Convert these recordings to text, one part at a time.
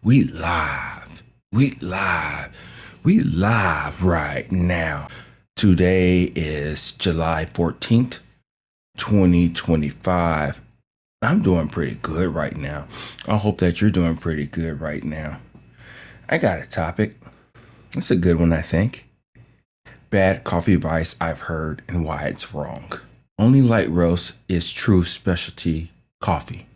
We live. We live. We live right now. Today is July 14th, 2025. I'm doing pretty good right now. I hope that you're doing pretty good right now. I got a topic. It's a good one, I think. Bad coffee advice I've heard and why it's wrong. Only light roast is true specialty coffee.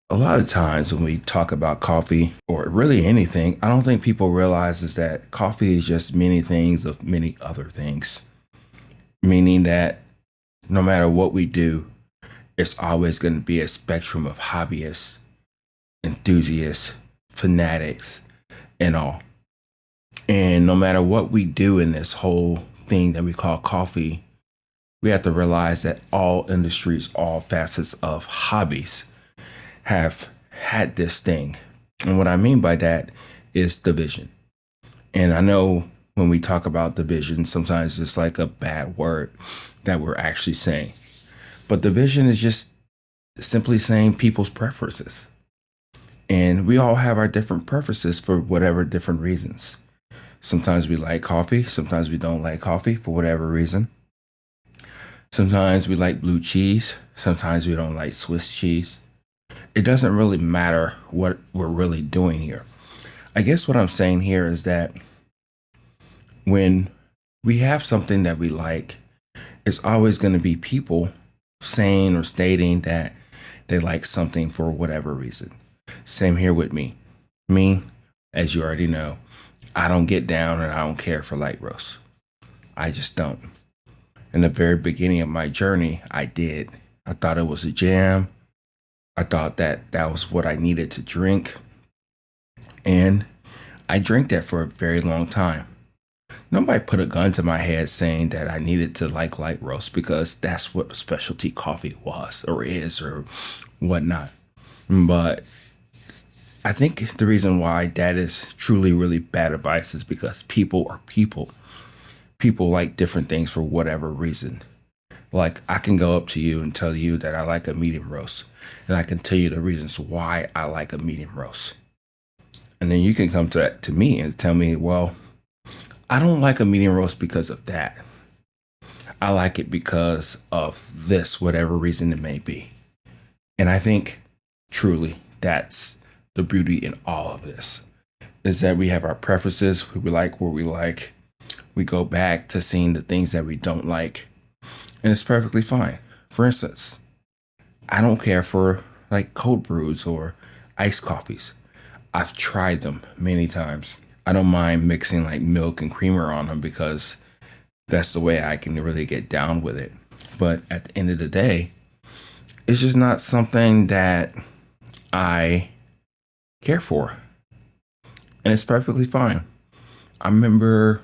A lot of times when we talk about coffee or really anything, I don't think people realize is that coffee is just many things of many other things. Meaning that no matter what we do, it's always going to be a spectrum of hobbyists, enthusiasts, fanatics, and all. And no matter what we do in this whole thing that we call coffee, we have to realize that all industries, all facets of hobbies have had this thing. And what I mean by that is division. And I know when we talk about division, sometimes it's like a bad word that we're actually saying. But division is just simply saying people's preferences. And we all have our different preferences for whatever different reasons. Sometimes we like coffee, sometimes we don't like coffee for whatever reason. Sometimes we like blue cheese, sometimes we don't like Swiss cheese. It doesn't really matter what we're really doing here. I guess what I'm saying here is that when we have something that we like, it's always going to be people saying or stating that they like something for whatever reason. Same here with me. Me, as you already know, I don't get down and I don't care for light roast. I just don't. In the very beginning of my journey, I did. I thought it was a jam. I thought that that was what I needed to drink. And I drank that for a very long time. Nobody put a gun to my head saying that I needed to like light roast because that's what specialty coffee was or is or whatnot. But I think the reason why that is truly really bad advice is because people are people. People like different things for whatever reason. Like I can go up to you and tell you that I like a medium roast, and I can tell you the reasons why I like a medium roast. And then you can come to me and tell me, well, I don't like a medium roast because of that. I like it because of this, whatever reason it may be. And I think truly that's the beauty in all of this is that we have our preferences. We like what we like. We go back to seeing the things that we don't like. And it's perfectly fine. For instance, I don't care for like cold brews or iced coffees. I've tried them many times. I don't mind mixing like milk and creamer on them because that's the way I can really get down with it. But at the end of the day, it's just not something that I care for. And it's perfectly fine. I remember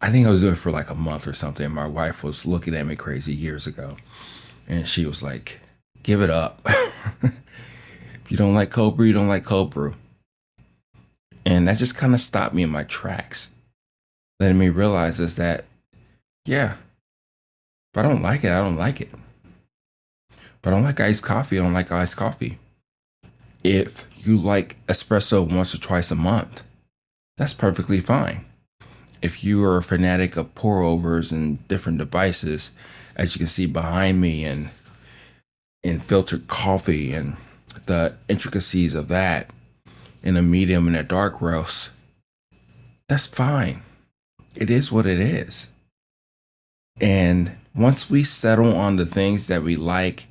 I think I was doing it for like a month or something. My wife was looking at me crazy years ago. And she was like, give it up. If you don't like cold brew, you don't like cold brew. And that just kind of stopped me in my tracks. Letting me realize is that, yeah, if I don't like it, I don't like it. If I don't like iced coffee, I don't like iced coffee. If you like espresso once or twice a month, that's perfectly fine. If you are a fanatic of pour overs and different devices, as you can see behind me, and filtered coffee and the intricacies of that in a medium and a dark roast, that's fine. It is what it is. And once we settle on the things that we like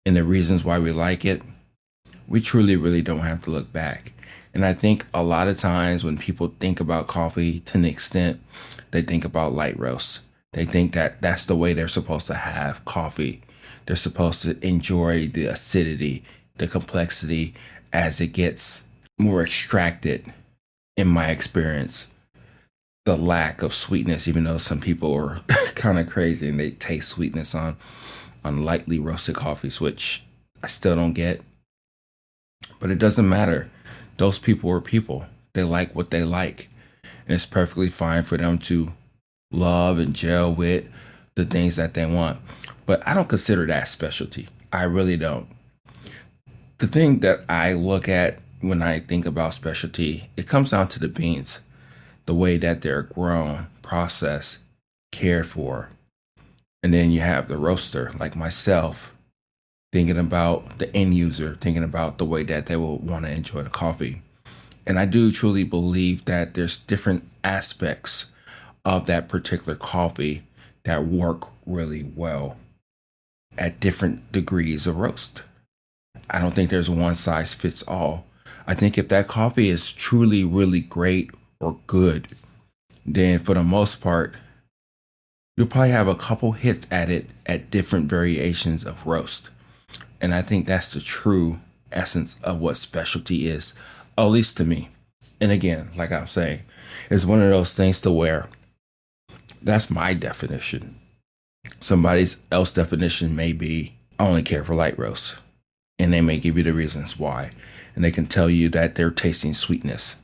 and the reasons why we like it, we truly, really don't have to look back. And I think a lot of times when people think about coffee to an extent, they think about light roast. They think that that's the way they're supposed to have coffee. They're supposed to enjoy the acidity, the complexity as it gets more extracted, in my experience. The lack of sweetness, even though some people are kind of crazy and they taste sweetness on lightly roasted coffees, which I still don't get. But it doesn't matter. Those people are people. They like what they like. And it's perfectly fine for them to love and gel with the things that they want. But I don't consider that specialty. I really don't. The thing that I look at when I think about specialty, it comes down to the beans, the way that they're grown, processed, cared for. And then you have the roaster, like myself, thinking about the end user, thinking about the way that they will want to enjoy the coffee. And I do truly believe that there's different aspects of that particular coffee that work really well at different degrees of roast. I don't think there's one size fits all. I think if that coffee is truly really great or good, then for the most part, you'll probably have a couple hits at it at different variations of roast. And I think that's the true essence of what specialty is, at least to me. And again, like I'm saying, it's one of those things to where that's my definition. Somebody else's definition may be, I only care for light roast. And they may give you the reasons why. And they can tell you that they're tasting sweetness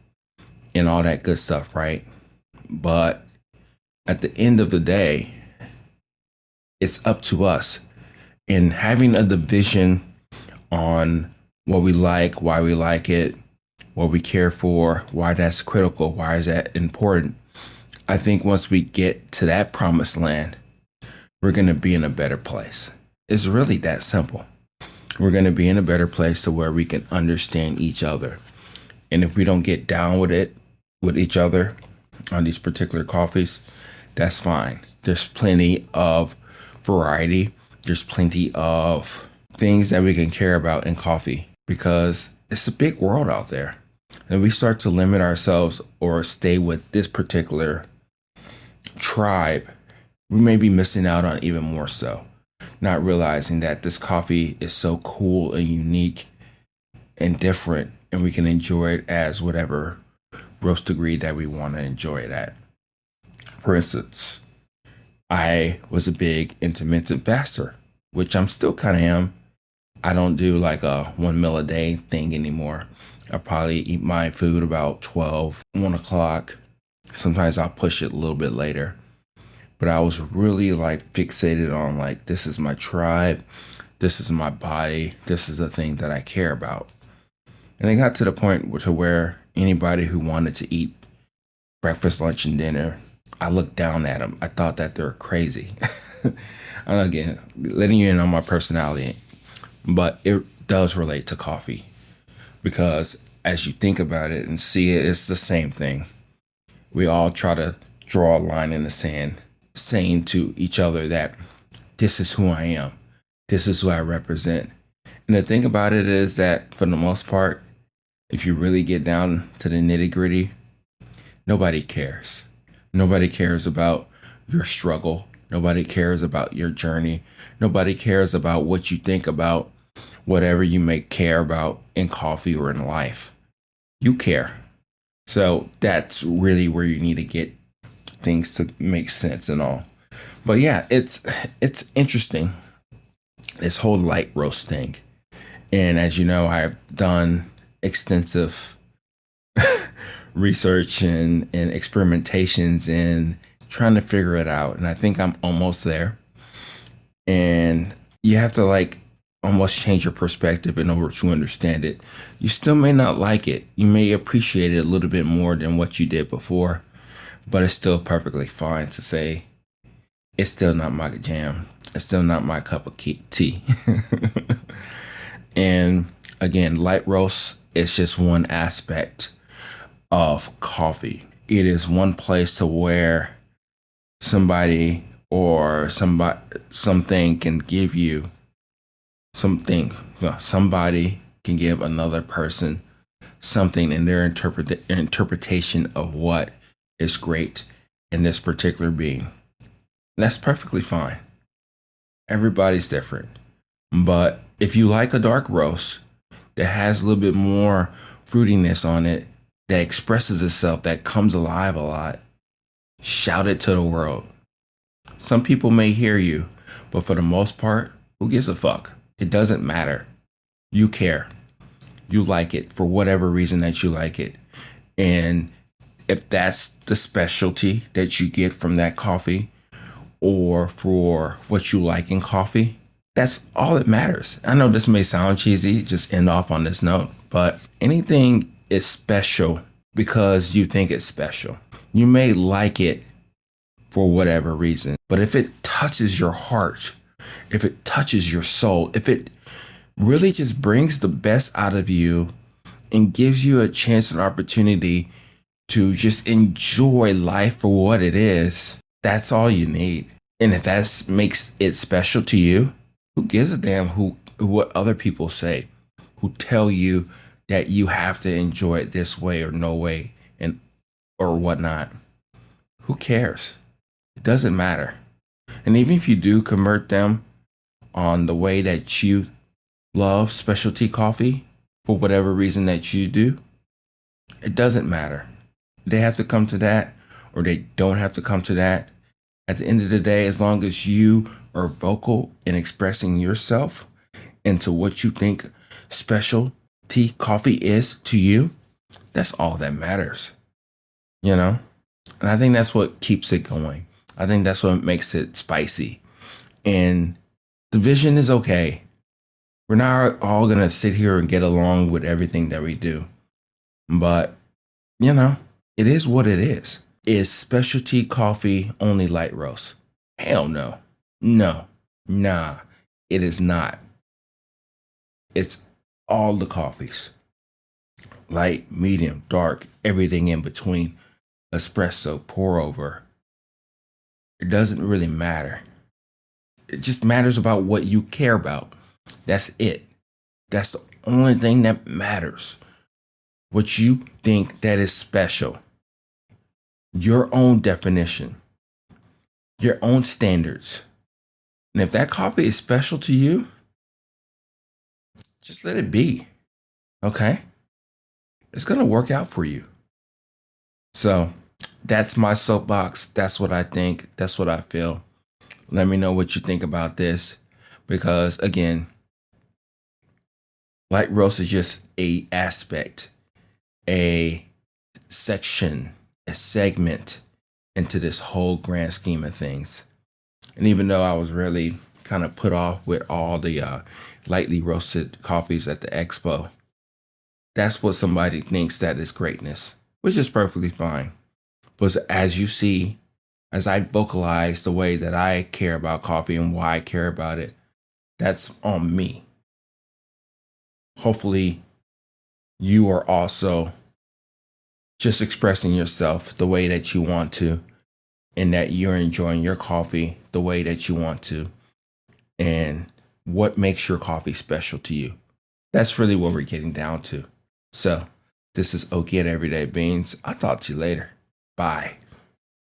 and all that good stuff, right? But at the end of the day, it's up to us. And having a division on what we like, why we like it, what we care for, why that's critical, why is that important. I think once we get to that promised land, we're going to be in a better place. It's really that simple. We're going to be in a better place to where we can understand each other. And if we don't get down with it, with each other on these particular coffees, that's fine. There's plenty of variety. There's plenty of things that we can care about in coffee because it's a big world out there. And we start to limit ourselves or stay with this particular tribe, we may be missing out on even more so. Not realizing that this coffee is so cool and unique and different, and we can enjoy it as whatever roast degree that we want to enjoy it at. For instance, I was a big intermittent faster, which I'm still kind of am. I don't do like a 1 meal a day thing anymore. I probably eat my food about 12, 1 o'clock. Sometimes I'll push it a little bit later. But I was really like fixated on like, this is my tribe. This is my body. This is a thing that I care about. And it got to the point to where anybody who wanted to eat breakfast, lunch, and dinner, I looked down at them. I thought that they were crazy. And again, letting you in on my personality, but it does relate to coffee because as you think about it and see it, it's the same thing. We all try to draw a line in the sand, saying to each other that this is who I am. This is who I represent. And the thing about it is that for the most part, if you really get down to the nitty gritty, nobody cares. Nobody cares about your struggle. Nobody cares about your journey. Nobody cares about what you think about whatever you may care about in coffee or in life. You care. So that's really where you need to get things to make sense and all. But yeah, it's interesting, this whole light roast thing. And as you know, I've done extensive research and experimentations in trying to figure it out. And I think I'm almost there. And you have to like almost change your perspective in order to understand it. You still may not like it. You may appreciate it a little bit more than what you did before, but it's still perfectly fine to say it's still not my jam. It's still not my cup of tea. And again, light roast is just one aspect of coffee. It is one place to where somebody or something can give you something. Somebody can give another person something in their interpretation of what is great in this particular being. That's perfectly fine. Everybody's different. But if you like a dark roast that has a little bit more fruitiness on it, that expresses itself, that comes alive a lot, shout it to the world. Some people may hear you, but for the most part, who gives a fuck? It doesn't matter. You care. You like it for whatever reason that you like it. And if that's the specialty that you get from that coffee or for what you like in coffee, That's all that matters. I know this may sound cheesy, just end off on this note, but anything is special because you think it's special. You may like it for whatever reason, but if it touches your heart, if it touches your soul, if it really just brings the best out of you and gives you a chance and opportunity to just enjoy life for what it is, that's all you need. And if that makes it special to you, who gives a damn what other people say, who tell you that you have to enjoy it this way or no way and or whatnot? Who cares? It doesn't matter. And even if you do convert them on the way that you love specialty coffee for whatever reason that you do, it doesn't matter. They have to come to that or they don't have to come to that. At the end of the day, as long as you are vocal in expressing yourself into what you think specialty coffee is to you, that's all that matters, you know? And I think that's what keeps it going. I think that's what makes it spicy. And division is okay. We're not all going to sit here and get along with everything that we do. But, it is what it is. Is specialty coffee only light roast? Hell no. No. Nah. It is not. It's all the coffees. Light, medium, dark, everything in between. Espresso, pour over. It doesn't really matter. It just matters about what you care about. That's it. That's the only thing that matters. What you think that is special. Your own definition. Your own standards. And if that coffee is special to you, just let it be. Okay? It's going to work out for you. So that's my soapbox. That's what I think. That's what I feel. Let me know what you think about this. Because again, light roast is just a aspect, a section, a segment into this whole grand scheme of things. And even though I was really kind of put off with all the lightly roasted coffees at the expo, that's what somebody thinks that is greatness, which is perfectly fine. But as you see, as I vocalize the way that I care about coffee and why I care about it, that's on me. Hopefully, you are also just expressing yourself the way that you want to, and that you're enjoying your coffee the way that you want to, and what makes your coffee special to you. That's really what we're getting down to. So, this is Okie at Everyday Beans. I'll talk to you later. Bye.